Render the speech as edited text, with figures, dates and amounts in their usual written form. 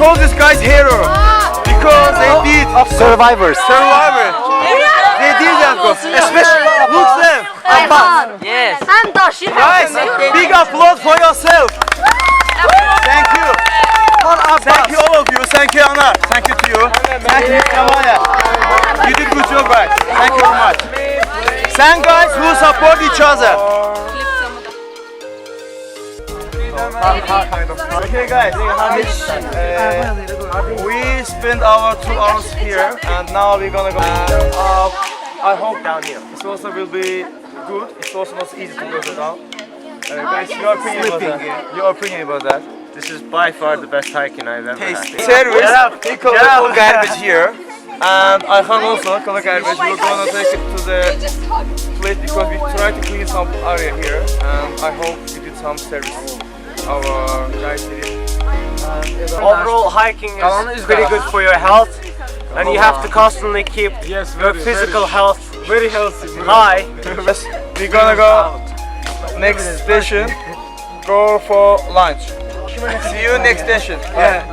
call this guy's hero because they did Survivors. They did that, especially look them. Yes. Guys, big applause for yourself. Thank you. Thank you all of you. Thank you Anna. Thank you to you. Thank you Kamaya. You did good job guys. Thank you very much. Thank guys who support each other. Okay guys, we spent our 2 hours here and now we're gonna go I hope down here. It also will be good. It's also not easy to go down. Guys, your opinion about that? This is by far the best hiking I've ever had. Service, we collect all garbage here. And Ayhan also collect garbage. We're gonna take it to the place because we try to clean some area here. And I hope we did some service. Our guys did it. Overall, hiking is very good for your health, and you have to constantly keep your physical health Very healthy. high. We're gonna go next station. Go for lunch. See you next station. Yeah.